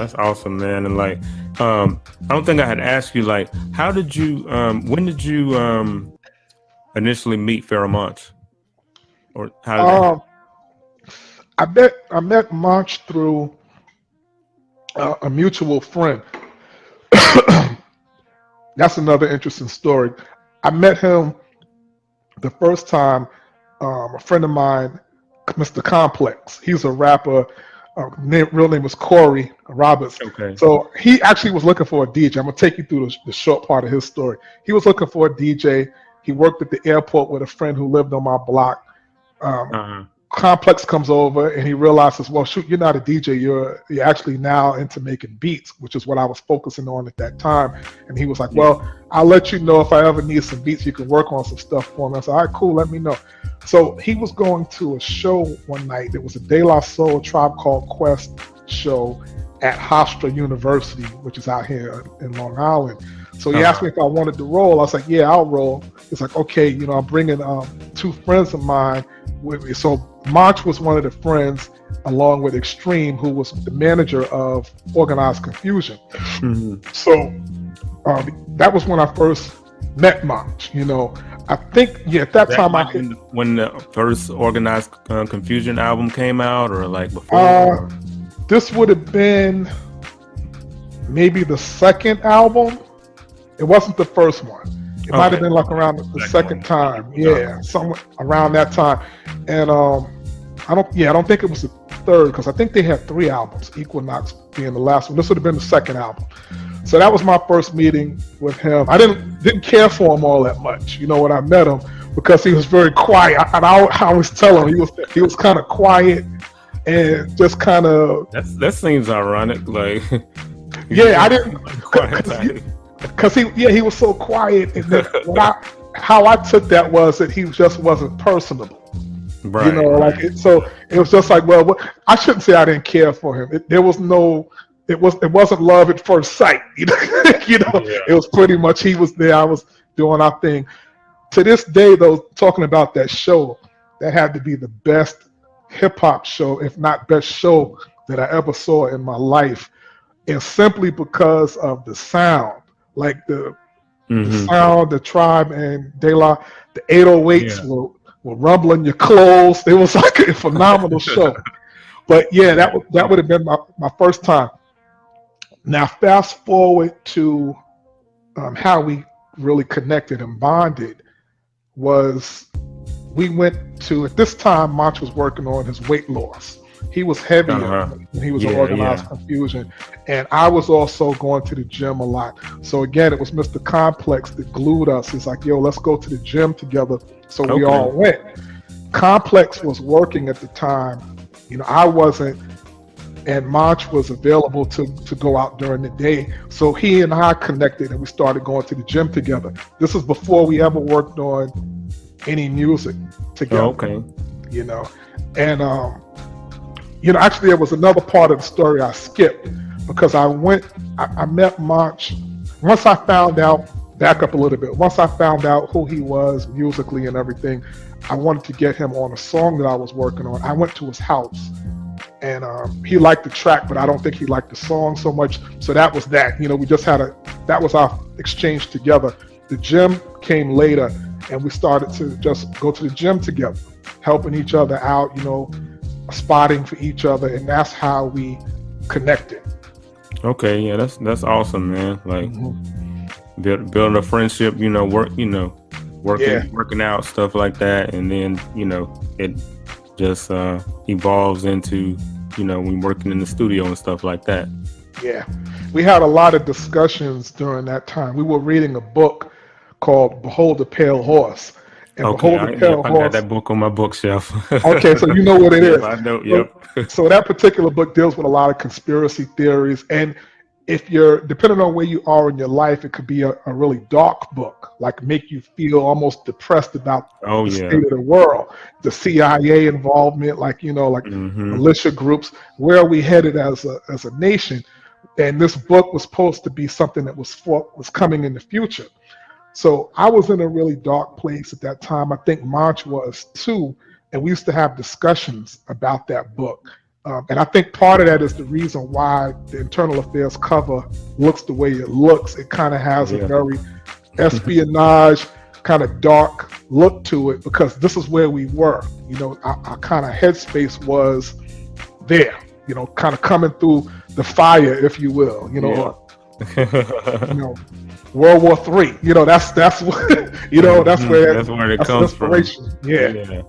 that's awesome, man. And like, I don't think I had asked you, like, how did you, when did you initially meet Pharoahe Monch, or how did that? Um, I met Monch through a mutual friend. That's another interesting story. I met him the first time. A friend of mine, Mr. Complex. He's a rapper. Real name was Corey Roberts. Okay. So he actually was looking for a DJ. I'm gonna take you through the short part of his story. He was looking for a DJ. He worked at the airport with a friend who lived on my block. Um, Uh-huh. Complex comes over and he realizes, well, shoot, you're not a DJ. You're actually now into making beats, which is what I was focusing on at that time. And he was like, Yeah. well, I'll let you know if I ever need some beats. You can work on some stuff for me. I said, all right, cool. Let me know. So he was going to a show one night. It was a De La Soul Tribe Called Quest show at Hofstra University, which is out here in Long Island. So he asked me if I wanted to roll. I was like, yeah, I'll roll. He's like, okay, I'm bringing two friends of mine with me. So Monch was one of the friends, along with Extreme, who was the manager of Organized Confusion. Mhm. So that was when I first met Monch. I think, at that That time might have been when the first Organized Confusion album came out, or like before? Or? This would have been maybe the second album. It wasn't the first one. It might have been like around the second time. Yeah, somewhere around that time. And I don't think it was the third, because I think they had 3 albums, Equinox being the last one. This would have been the second album. So that was my first meeting with him. I didn't care for him all that much, when I met him, because he was very quiet. And I always tell him he was kind of quiet and just kind of. That seems ironic. Like, yeah, I didn't. Because he was so quiet, and then how I took that was that he just wasn't personable. Right. So it was just like, well, I shouldn't say I didn't care for him. It wasn't love at first sight. It was pretty much he was there, I was doing our thing. To this day, though, talking about that show, that had to be the best hip hop show, if not best show that I ever saw in my life, and simply because of the sound, like the sound, the Tribe and De La, the 808s were rumbling your clothes. It was like a phenomenal show. But yeah, that would have been my first time. Now fast forward to how we really connected and bonded was we went to, at this time, Monch was working on his weight loss. He was heavier when he was in Organized Confusion. And I was also going to the gym a lot. So again, it was Mr. Complex that glued us. He's like, yo, let's go to the gym together. So we all went. Complex was working at the time. I wasn't. And Monch was available to go out during the day. So he and I connected and we started going to the gym together. This was before we ever worked on any music together. And actually there was another part of the story I skipped, because I met Monch. Once I found out, back up a little bit, once I found out who he was musically and everything, I wanted to get him on a song that I was working on. I went to his house, and he liked the track, but I don't think he liked the song so much. So that was that. We just had that was our exchange together. The gym came later, and we started to just go to the gym together, helping each other out, spotting for each other, and that's how we connected. Okay, yeah, that's awesome, man. Like building a friendship, working out, stuff like that, and then it just evolves into when working in the studio and stuff like that. Yeah, we had a lot of discussions during that time. We were reading a book called Behold the Pale Horse. And Okay, I got that book on my bookshelf. Okay, so you know what it is. I know. Yep. So that particular book deals with a lot of conspiracy theories, and if you're depending on where you are in your life, it could be a really dark book, like make you feel almost depressed about the state of the world, the CIA involvement, militia groups. Where are we headed as a nation? And this book was supposed to be something that was coming in the future. So I was in a really dark place at that time. I think Monch was too, and we used to have discussions about that book. And I think part of that is the reason why the Internal Affairs cover looks the way it looks. It kind of has a very espionage, kind of dark look to it, because this is where we were. You know, our kind of headspace was there, you know, kind of coming through the fire, if you will, you know, you know, World War III, you know, that's what, you know, that's where it comes from. Yeah.